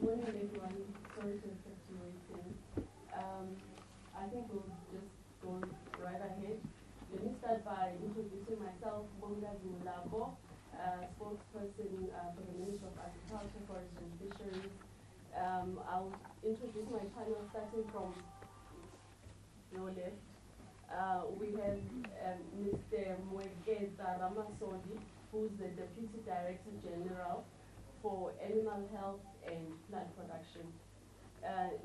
Morning, everyone. Sorry to have kept you waiting. I think we'll just go right ahead. Let me start by introducing myself, Mongazi Mulabo, spokesperson for the Ministry of Agriculture, Forestry and Fisheries. I'll introduce my panel starting from your left. We have Mr. Mwegeza Ramasodi, who's the Deputy Director General for Animal Health and Plant Production.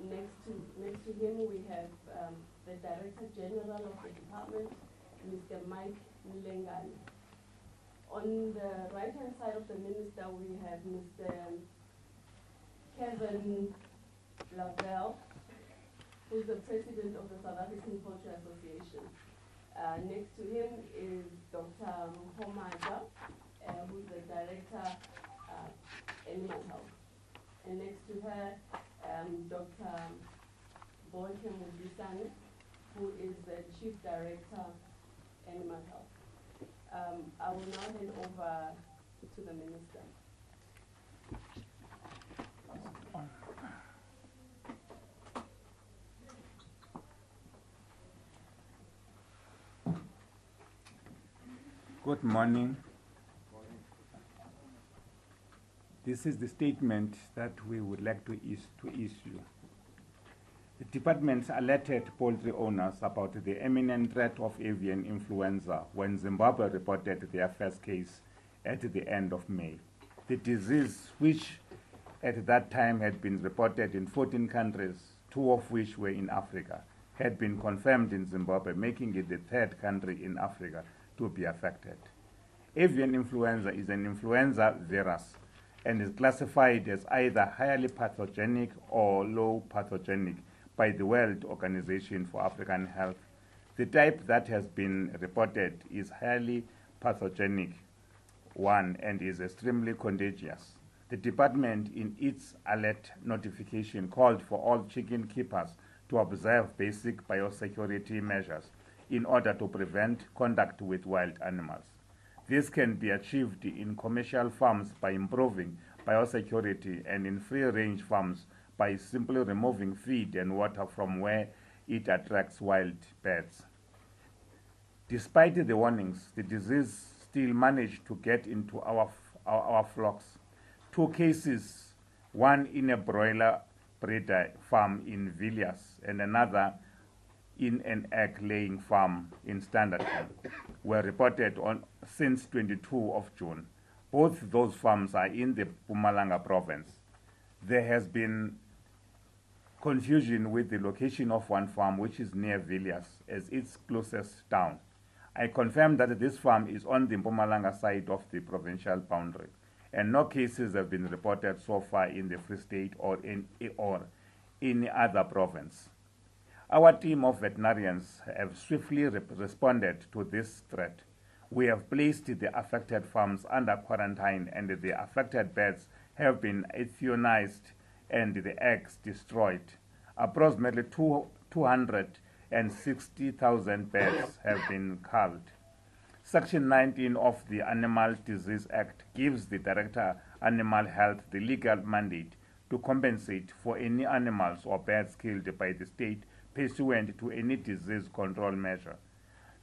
Next to him, we have the Director General of the Department, Mr. Mike Mlengani. On the right-hand side of the Minister, we have Mr. Kevin Lavelle, who's the President of the South African Poultry Association. Next to him is Dr. Mhomaja, who's the Director Animal Health. And next to her, Dr. Bonke Mudisani, who is the Chief Director Animal Health. I will now hand over to the Minister. Good morning. This is the statement that we would like to issue. The department alerted poultry owners about the imminent threat of avian influenza when Zimbabwe reported their first case at the end of May. The disease, which at that time had been reported in 14 countries, 2 of which were in Africa, had been confirmed in Zimbabwe, making it the 3rd country in Africa to be affected. Avian influenza is an influenza virus and is classified as either highly pathogenic or low pathogenic by the World Organization for African Health. The type that has been reported is highly pathogenic one and is extremely contagious. The department in its alert notification called for all chicken keepers to observe basic biosecurity measures in order to prevent contact with wild animals. This can be achieved in commercial farms by improving biosecurity and in free-range farms by simply removing feed and water from where it attracts wild birds. Despite the warnings, the disease still managed to get into our flocks. 2 cases, one in a broiler breeder farm in Villiers and another in an egg-laying farm in Standerton, were reported on since 22 of June. Both those farms are in the Mpumalanga province. There has been confusion with the location of one farm, which is near Villiers, as its closest town. I confirm that this farm is on the Mpumalanga side of the provincial boundary, and no cases have been reported so far in the Free State or in any other province. Our team of veterinarians have swiftly responded to this threat. We have placed the affected farms under quarantine, and the affected birds have been euthanized and the eggs destroyed. Approximately 260,000 birds have been culled. Section 19 of the Animal Disease Act gives the Director Animal Health the legal mandate to compensate for any animals or birds killed by the state pursuant to any disease control measure.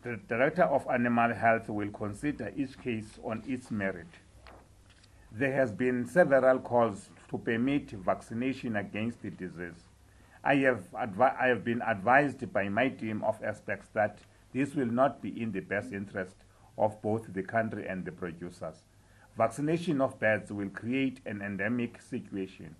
The Director of Animal Health will consider each case on its merit. There has been several calls to permit vaccination against the disease. I have been advised by my team of experts that this will not be in the best interest of both the country and the producers. Vaccination of birds will create an endemic situation,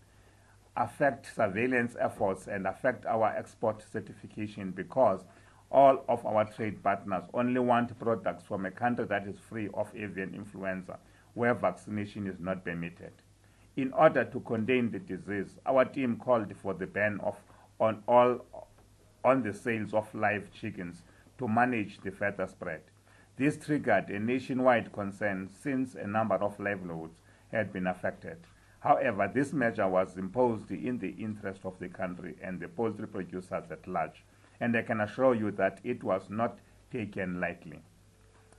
affect surveillance efforts, and affect our export certification because all of our trade partners only want products from a country that is free of avian influenza, where vaccination is not permitted. In order to contain the disease, our team called for the ban on the sales of live chickens to manage the further spread. This triggered a nationwide concern since a number of livelihoods had been affected. However, this measure was imposed in the interest of the country and the poultry producers at large, and I can assure you that it was not taken lightly.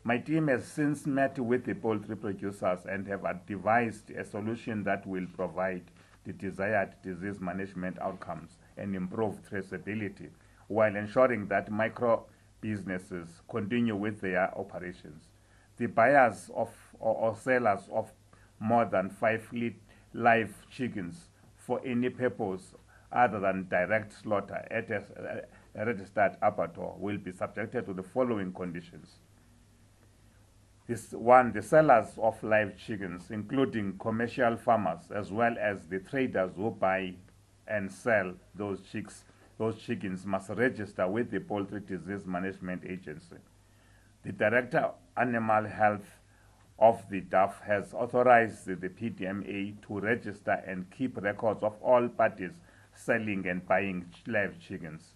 My team has since met with the poultry producers and have devised a solution that will provide the desired disease management outcomes and improve traceability, while ensuring that micro businesses continue with their operations. The buyers of or sellers of more than 5 live chickens for any purpose other than direct slaughter at a registered abattoir will be subjected to the following conditions. One, the sellers of live chickens, including commercial farmers, as well as the traders who buy and sell those chickens must register with the Poultry Disease Management Agency. The Director of Animal Health of the DAF has authorized the PDMA to register and keep records of all parties selling and buying live chickens.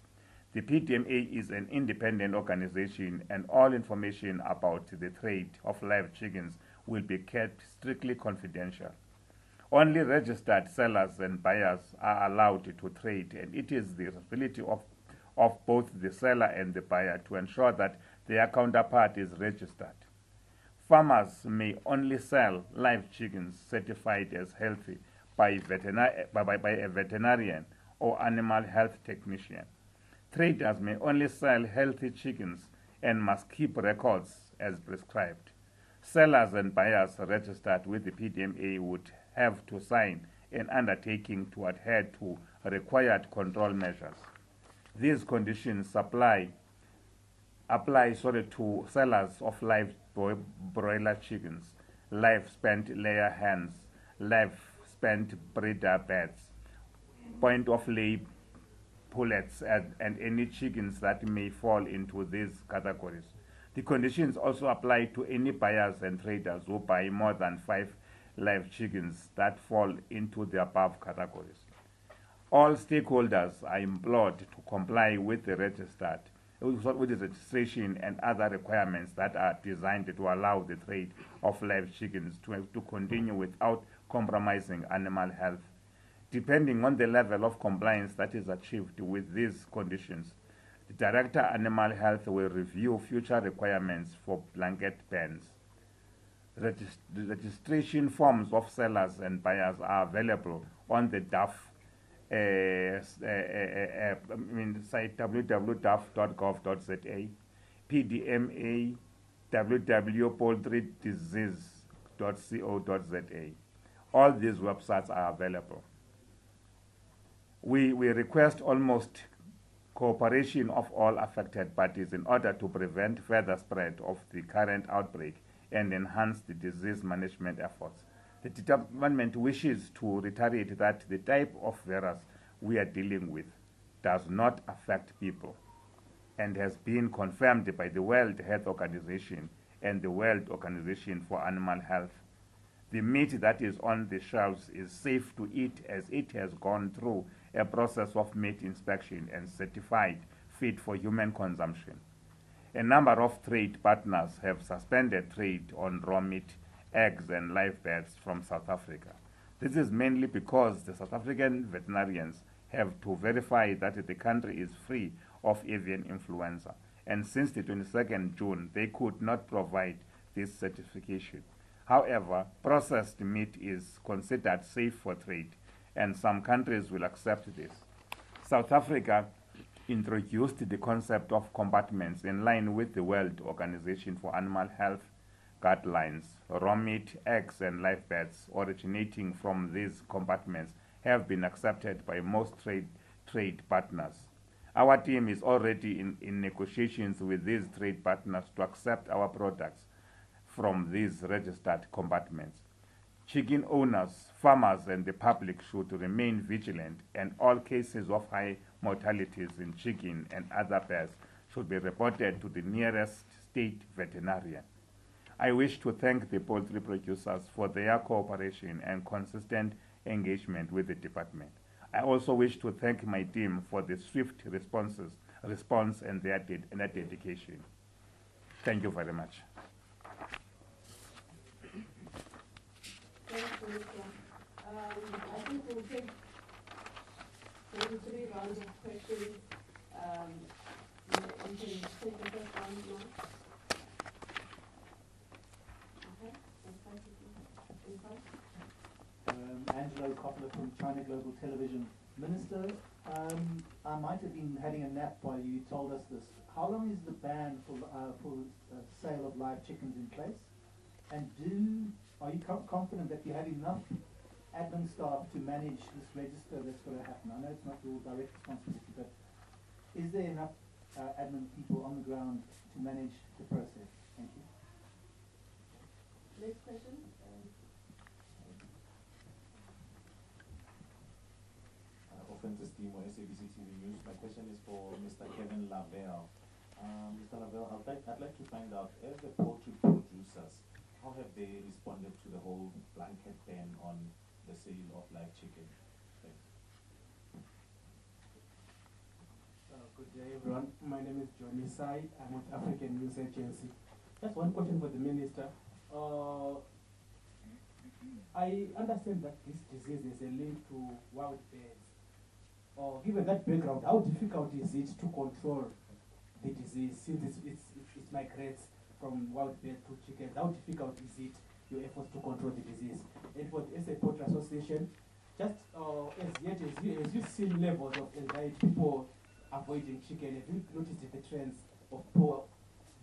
The PDMA is an independent organization, and all information about the trade of live chickens will be kept strictly confidential. Only registered sellers and buyers are allowed to trade, and it is the responsibility of both the seller and the buyer to ensure that their counterpart is registered. Farmers may only sell live chickens certified as healthy by a veterinarian or animal health technician. Traders may only sell healthy chickens and must keep records as prescribed. Sellers and buyers registered with the PDMA would have to sign an undertaking to adhere to required control measures. These conditions apply to sellers of live broiler chickens, live spent layer hens, live spent breeder birds, point-of-lay pullets, and any chickens that may fall into these categories. The conditions also apply to any buyers and traders who buy more than 5 live chickens that fall into the above categories. All stakeholders are implored to comply with the registration and other requirements that are designed to allow the trade of live chickens to continue without compromising animal health. Depending on the level of compliance that is achieved with these conditions, the Director of Animal Health will review future requirements for blanket bans. Registration forms of sellers and buyers are available on the DAF site www.daf.gov.za, PDMA www.poultrydisease.co.za. All these websites are available. We request almost cooperation of all affected parties in order to prevent further spread of the current outbreak and enhance the disease management efforts. The department wishes to reiterate that the type of virus we are dealing with does not affect people and has been confirmed by the World Health Organization and the World Organization for Animal Health. The meat that is on the shelves is safe to eat as it has gone through a process of meat inspection and certified fit for human consumption. A number of trade partners have suspended trade on raw meat, eggs, and live birds from South Africa. This is mainly because the South African veterinarians have to verify that the country is free of avian influenza, and since the 22nd June, they could not provide this certification. However, processed meat is considered safe for trade, and some countries will accept this. South Africa introduced the concept of compartments in line with the World Organization for Animal Health guidelines. Raw meat, eggs, and live birds originating from these compartments have been accepted by most trade partners. Our team is already in negotiations with these trade partners to accept our products from these registered compartments. Chicken owners, farmers, and the public should remain vigilant, and all cases of high mortalities in chicken and other birds should be reported to the nearest state veterinarian. I wish to thank the poultry producers for their cooperation and consistent engagement with the department. I also wish to thank my team for the swift response and their dedication. Thank you very much. Thank you, I think we'll take maybe 3 rounds of questions. You can take the first round now. Okay, Angelo Koppler from China Global Television. Minister, I might have been having a nap while you told us this. How long is the ban for sale of live chickens in place? And are you confident that you have enough admin staff to manage this register that's going to happen? I know it's not your direct responsibility, but is there enough admin people on the ground to manage the process? Thank you. Next question. Offenses team or SABC TV News. My question is for Mr. Kevin Lavelle. Mr. Lavelle, I'd like to find out, as the poultry producers, how have they responded to the whole blanket ban on the sale of live chicken? Thanks. Good day, everyone. My name is Johnny Sai. I'm with African News Agency. Just one question for the minister. I understand that this disease is a link to wild birds. Given that background, how difficult is it to control the disease since it migrates from wild bird to chickens? How difficult is it, your efforts to control the disease? And for the SA Poultry Association, just as you've seen levels of anxiety, people avoiding chicken, have you noticed the trends of people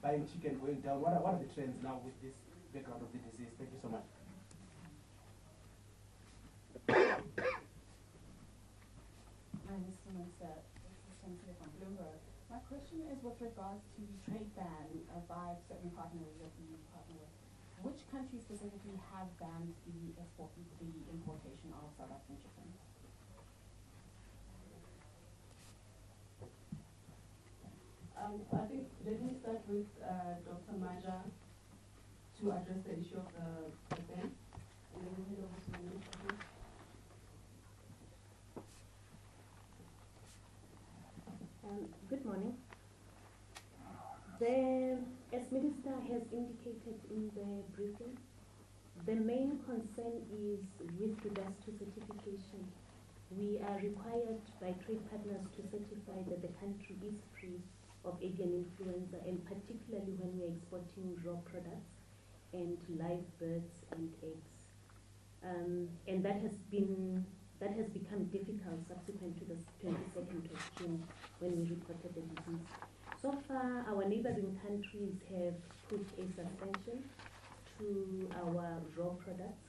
buying chicken going down? What are the trends now with this background of the disease? Thank you so much. From Bloomberg. My question is with regards to the trade ban by certain partners that we partner with. Which countries specifically have banned the importation of South African chicken? I think let me start with Dr. Maja to address the issue of the ban, and then we'll head over to the minister. Good morning. As Minister has indicated in the briefing, the main concern is with regards to certification. We are required by trade partners to certify that the country is free of avian influenza, and particularly when we are exporting raw products and live birds and eggs. And that has become difficult subsequent to the 22nd of June when we reported the disease. So far, our neighboring countries have put a suspension to our raw products.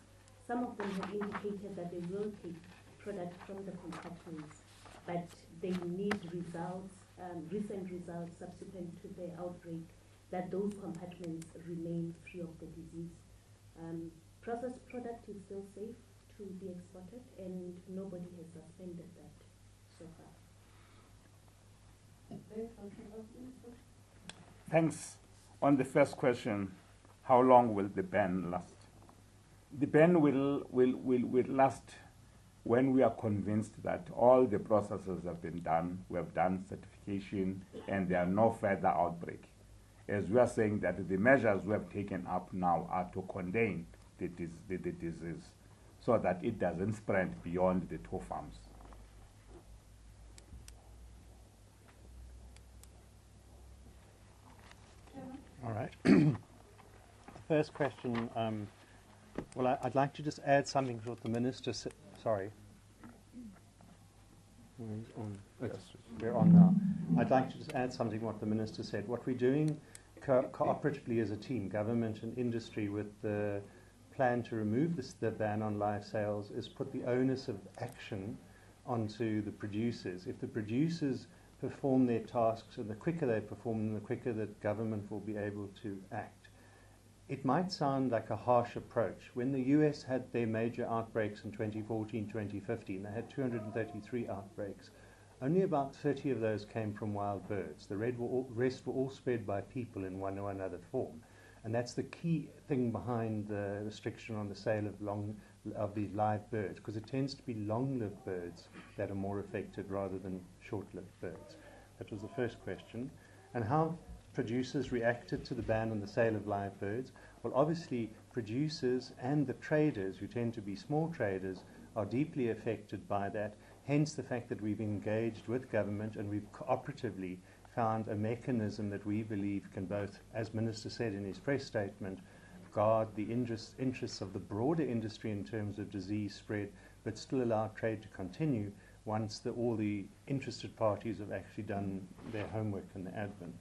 Some of them have indicated that they will take product from the compartments, but they need results, recent results subsequent to the outbreak, that those compartments remain free of the disease. Processed product is still safe to be exported, and nobody has suspended that so far. Thanks. On the first question, how long will the ban last? The ban will last when we are convinced that all the processes have been done, we have done certification, and there are no further outbreak. As we are saying that the measures we have taken up now are to contain the disease so that it doesn't spread beyond the two farms. All right. First question, well, I'd like to just add something to what the Minister said. Sorry. We're on now. I'd like to just add something to what the Minister said. What we're doing cooperatively as a team, government and industry, with the plan to remove the ban on live sales is put the onus of action onto the producers. If the producers perform their tasks, and the quicker they perform them, the quicker that government will be able to act. It might sound like a harsh approach. When the US had their major outbreaks in 2014, 2015, they had 233 outbreaks. Only about 30 of those came from wild birds. The rest were all spread by people in one or another form. And that's the key thing behind the restriction on the sale of these live birds, because it tends to be long-lived birds that are more affected rather than short-lived birds. That was the first question. And how producers reacted to the ban on the sale of live birds? Well, obviously, producers and the traders, who tend to be small traders, are deeply affected by that. Hence the fact that we've engaged with government and we've cooperatively found a mechanism that we believe can both, as Minister said in his press statement, guard the interests of the broader industry in terms of disease spread, but still allow trade to continue once all the interested parties have actually done their homework and the admin.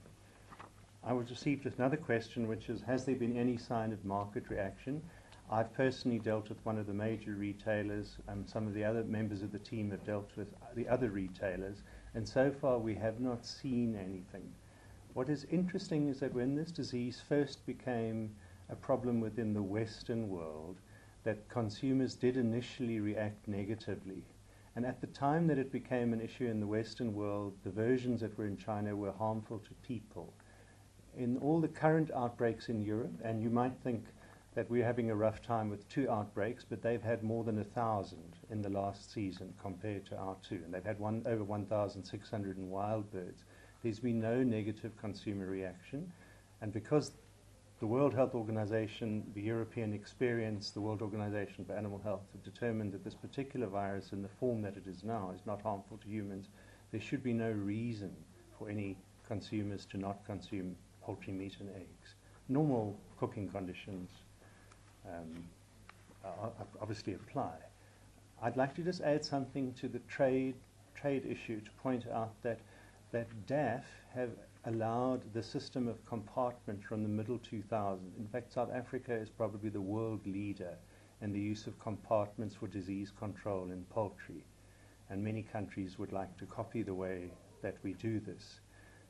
I was received with another question, which is, has there been any sign of market reaction? I've personally dealt with one of the major retailers, and some of the other members of the team have dealt with the other retailers, and so far we have not seen anything. What is interesting is that when this disease first became a problem within the Western world, that consumers did initially react negatively. And at the time that it became an issue in the Western world, the versions that were in China were harmful to people. In all the current outbreaks in Europe, and you might think that we're having a rough time with 2 outbreaks, but they've had more than 1,000 in the last season compared to our 2, and they've had over 1,600 in wild birds. There's been no negative consumer reaction, and because the World Health Organization, the European experience, the World Organization for Animal Health have determined that this particular virus in the form that it is now is not harmful to humans, there should be no reason for any consumers to not consume poultry meat and eggs. Normal cooking conditions obviously apply. I'd like to just add something to the trade issue to point out that DAF have allowed the system of compartment from the middle 2000s. In fact, South Africa is probably the world leader in the use of compartments for disease control in poultry, and many countries would like to copy the way that we do this.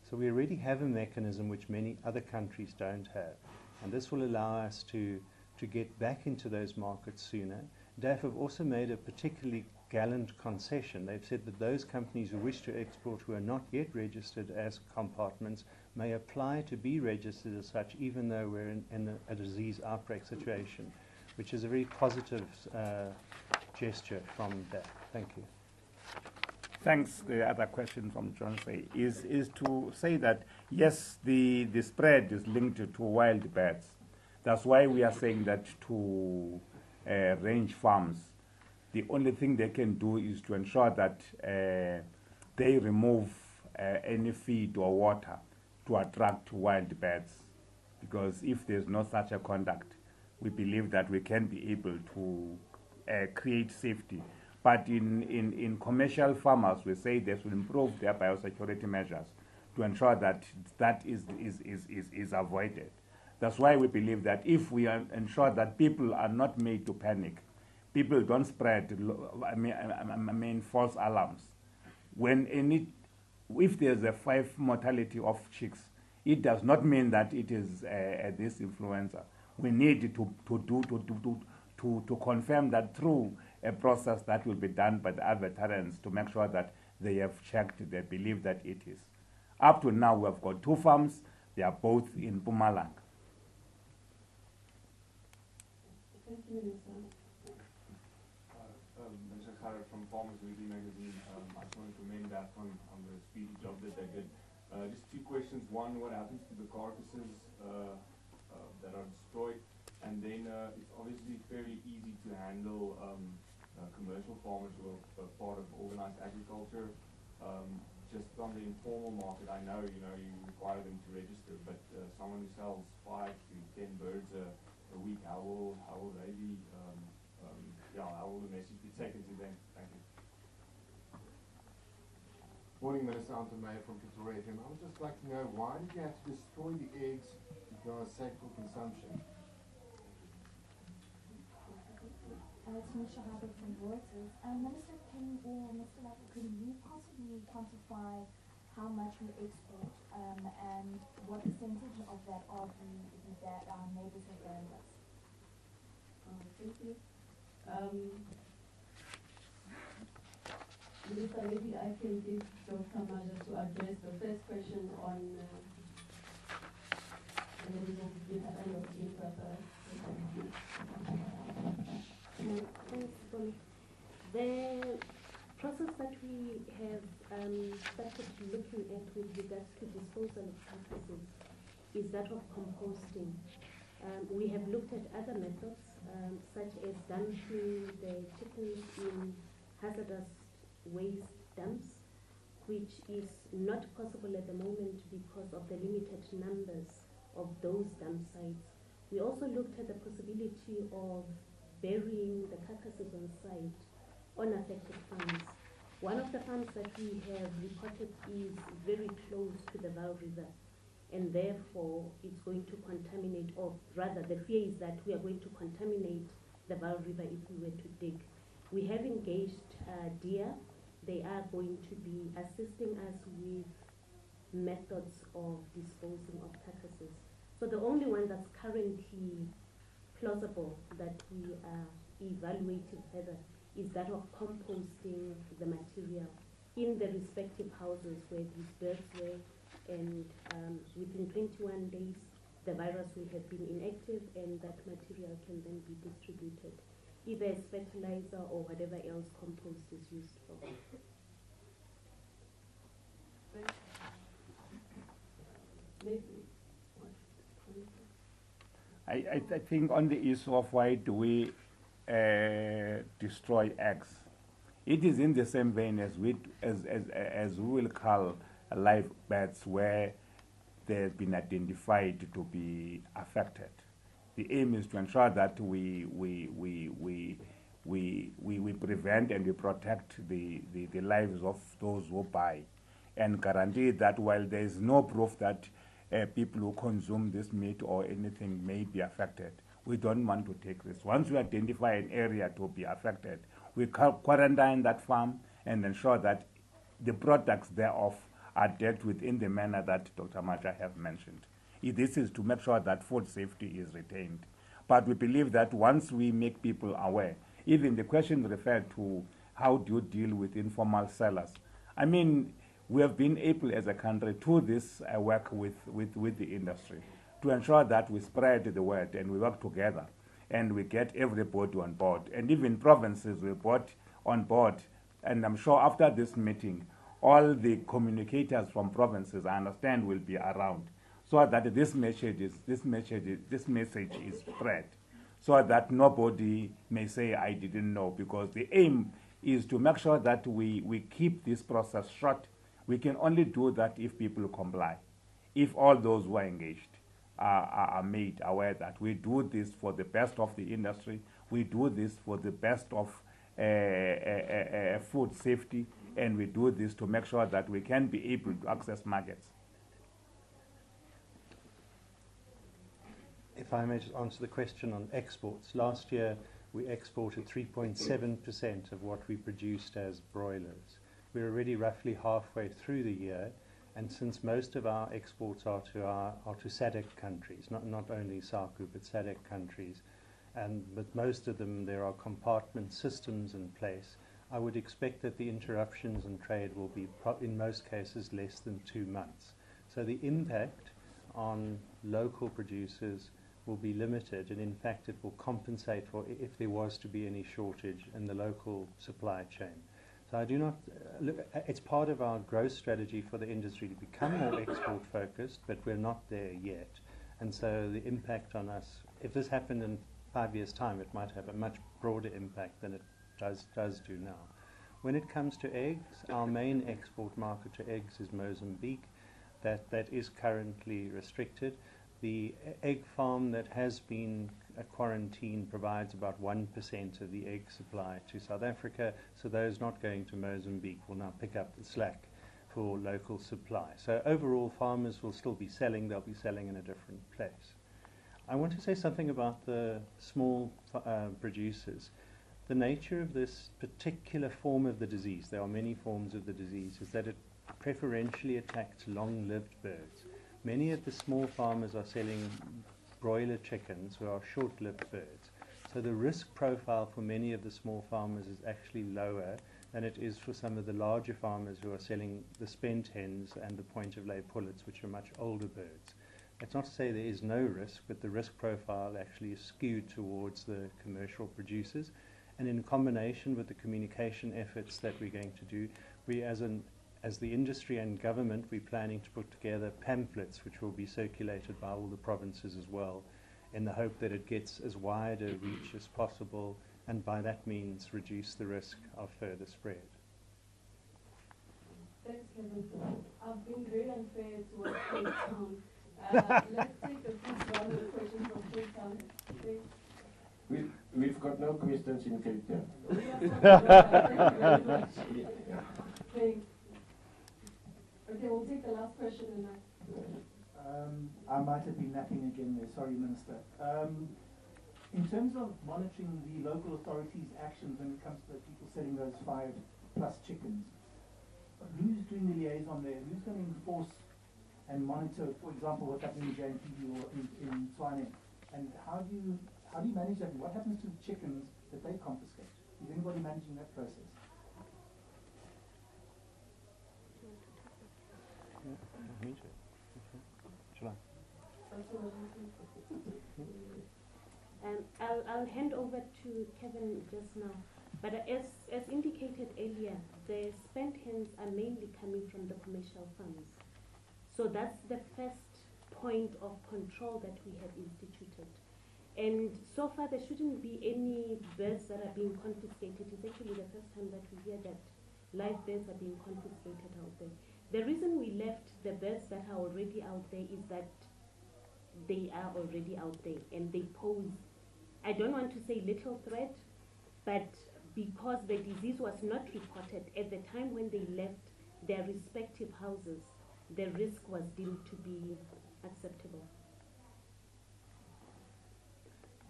So we already have a mechanism which many other countries don't have, and this will allow us to get back into those markets sooner. DAF have also made a particularly gallant concession. They've said that those companies who wish to export who are not yet registered as compartments may apply to be registered as such, even though we're in a disease outbreak situation, which is a very positive gesture from DAF. Thank you. Thanks. The other question from John is to say that, yes, the spread is linked to wild birds. That's why we are saying that to range farms, the only thing they can do is to ensure that they remove any feed or water to attract wild birds. Because if there's no such a conduct, we believe that we can be able to create safety. But in commercial farmers, we say they should improve their biosecurity measures to ensure that that is avoided. That's why we believe that if we ensure that people are not made to panic, people don't spread false alarms. If there's a 5 mortality of chicks, it does not mean that it is this influenza. We need to confirm that through a process that will be done by the veterinarians to make sure that they have checked, they believe that it is. Up to now, we have got 2 farms. They are both in Mpumalanga. Thank you, Minister. Mr. Kharat from Farmers Weekly magazine. I just want to commend that on the speedy job that they did. Just 2 questions. One, what happens to the carcasses that are destroyed? And then it's obviously fairly easy to handle commercial farmers who are part of organized agriculture. Just on the informal market, I know you require them to register, but someone who sells 5 to 10 birds a week, how will they be? How will the message be taken to them? Thank you. Morning, Minister. Anton Meyer from Pretoria. I would just like to know, why did you have to destroy the eggs if they are safe for consumption? Tanisha Harder from Reuters. Minister, Mr. Lapa, can you possibly quantify how much we export and what percentage of that are that our neighbors have banned us? Thank you. Minister, maybe I can give Dr. Maja to address the first question on, and then we will give a kind of Thanks, Bonnie. The process that we have started looking at with regards to disposal of carcasses is that of composting. We have looked at other methods, such as dumping the chickens in hazardous waste dumps, which is not possible at the moment because of the limited numbers of those dump sites. We also looked at the possibility of burying the carcasses on site on affected farms. One of the farms that we have reported is very close to the Vaal River, and therefore it's going to contaminate, or rather the fear is that we are going to contaminate the Vaal River if we were to dig. We have engaged DEER. They are going to be assisting us with methods of disposing of carcasses. So the only one that's currently plausible that we are evaluating further is that of composting the material in the respective houses where these birds were, and within 21 days the virus will have been inactive and that material can then be distributed, either as fertilizer or whatever else compost is used for. I think on the issue of why do we destroy eggs, it is in the same vein as we will call live birds where they've been identified to be affected. The aim is to ensure that we prevent and we protect the lives of those who buy, and guarantee that while there is no proof that people who consume this meat or anything may be affected, we don't want to take this. Once we identify an area to be affected, we quarantine that farm and ensure that the products thereof are dealt with in the manner that Dr. Maja have mentioned. This is to make sure that food safety is retained. But we believe that once we make people aware, even the question referred to how do you deal with informal sellers, I mean, we have been able as a country to this work with the industry to ensure that we spread the word and we work together and we get everybody on board. And even provinces we brought on board. And I'm sure after this meeting, all the communicators from provinces, I understand, will be around, so that this message is spread, so that nobody may say, I didn't know, because the aim is to make sure that we keep this process short. We can only do that if people comply, if all those who are engaged are made aware that we do this for the best of the industry, we do this for the best of food safety, and we do this to make sure that we can be able to access markets. If I may just answer the question on exports. Last year we exported 3.7% of what we produced as broilers. We're already roughly halfway through the year, and since most of our exports are to SADC countries, not only SACU but SADC countries, and with most of them there are compartment systems in place, I would expect that the interruptions in trade will be in most cases less than 2 months. So the impact on local producers will be limited, and in fact it will compensate for if there was to be any shortage in the local supply chain. So I do not look. It's part of our growth strategy for the industry to become more export focused, but we're not there yet. And so the impact on us, if this happened in 5 years' time, it might have a much broader impact than it does do now. When it comes to eggs, our main export market to eggs is Mozambique. That is currently restricted. The egg farm that has been quarantined provides about 1% of the egg supply to South Africa, so those not going to Mozambique will now pick up the slack for local supply. So overall, farmers will still be selling, they'll be selling in a different place. I want to say something about the small producers. The nature of this particular form of the disease, there are many forms of the disease, is that it preferentially attacks long-lived birds. Many of the small farmers are selling broiler chickens who are short-lived birds. So the risk profile for many of the small farmers is actually lower than it is for some of the larger farmers who are selling the spent hens and the point-of-lay pullets, which are much older birds. That's not to say there is no risk, but the risk profile actually is skewed towards the commercial producers. And in combination with the communication efforts that we're going to do, we as the industry and government, we're planning to put together pamphlets which will be circulated by all the provinces as well, in the hope that it gets as wide a reach as possible, and by that means reduce the risk of further spread. Thanks, Kevin. I've been very unfair towards Cape Town Let's take the first round of questions from Cape Town, please. We've got no questions in Cape Town. Thank you very much. Thanks. Okay, we'll take the last question and I might have been napping again there, sorry Minister. In terms of monitoring the local authorities' actions when it comes to the people selling those 5+ chickens, who's doing the liaison there? Who's going to enforce and monitor, for example, what's happening in JNPD or in Tshwane? And how do you manage that? What happens to the chickens that they confiscate? Is anybody managing that process? Shall I? I'll hand over to Kevin just now. But as indicated earlier, the spent hens are mainly coming from the commercial farms. So that's the first point of control that we have instituted. And so far there shouldn't be any birds that are being confiscated. It's actually the first time that we hear that live birds are being confiscated out there. The reason we left the birds that are already out there is that they are already out there and they pose, I don't want to say little threat, but because the disease was not reported at the time when they left their respective houses, the risk was deemed to be acceptable.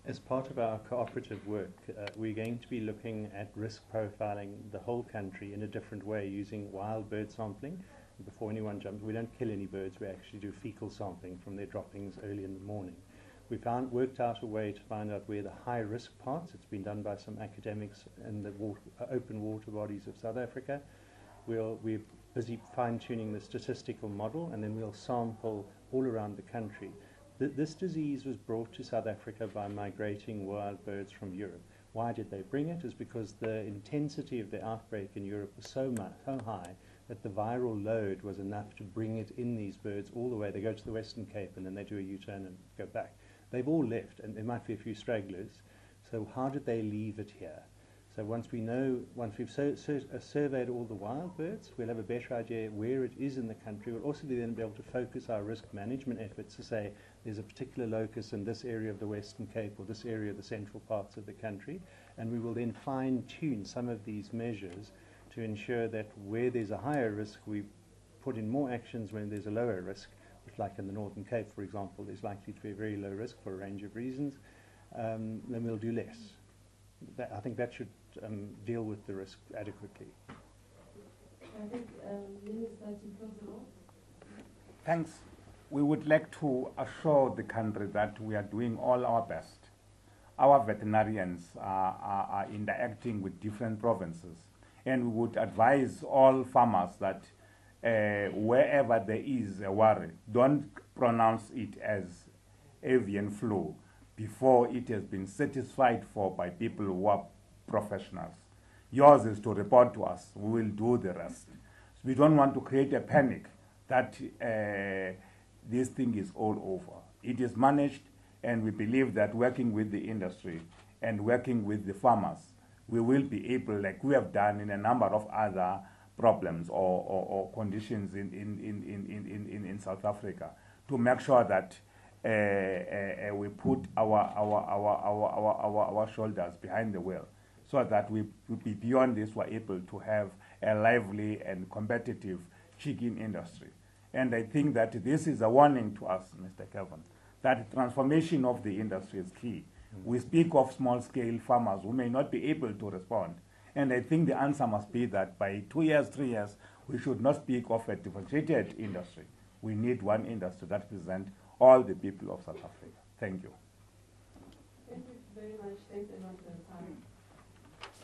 As part of our cooperative work, we're going to be looking at risk profiling the whole country in a different way using wild bird sampling. Before anyone jumps, we don't kill any birds, we actually do fecal sampling from their droppings early in the morning. We worked out a way to find out where the high risk parts, it's been done by some academics in the open water bodies of South Africa. We're busy fine-tuning the statistical model, and then we'll sample all around the country. This disease was brought to South Africa by migrating wild birds from Europe. Why did they bring it? Is because the intensity of the outbreak in Europe was so high that the viral load was enough to bring it in these birds all the way. They go to the Western Cape and then they do a U-turn and go back. They've all left, and there might be a few stragglers. So how did they leave it here? So once we've surveyed all the wild birds, we'll have a better idea where it is in the country. We'll also then be able to focus our risk management efforts to say there's a particular locus in this area of the Western Cape or this area of the central parts of the country, and we will then fine-tune some of these measures to ensure that where there's a higher risk, we put in more actions when there's a lower risk, which like in the Northern Cape, for example, there's likely to be a very low risk for a range of reasons, then we'll do less. I think that should deal with the risk adequately. I think, Minister, to close it off. Thanks. We would like to assure the country that we are doing all our best. Our veterinarians are interacting with different provinces, and we would advise all farmers that wherever there is a worry, don't pronounce it as avian flu before it has been certified for by people who are professionals. Yours is to report to us. We will do the rest. So we don't want to create a panic that this thing is all over. It is managed, and we believe that working with the industry and working with the farmers, we will be able, like we have done in a number of other problems or conditions in South Africa, to make sure that we put our shoulders behind the wheel, so that we be beyond this, we're able to have a lively and competitive chicken industry. And I think that this is a warning to us, Mr. Kevin, that transformation of the industry is key. We speak of small-scale farmers who may not be able to respond. And I think the answer must be that by 2 years, 3 years, we should not speak of a differentiated industry. We need one industry that represents all the people of South Africa. Thank you. Thank you very much. Thanks everyone for your time.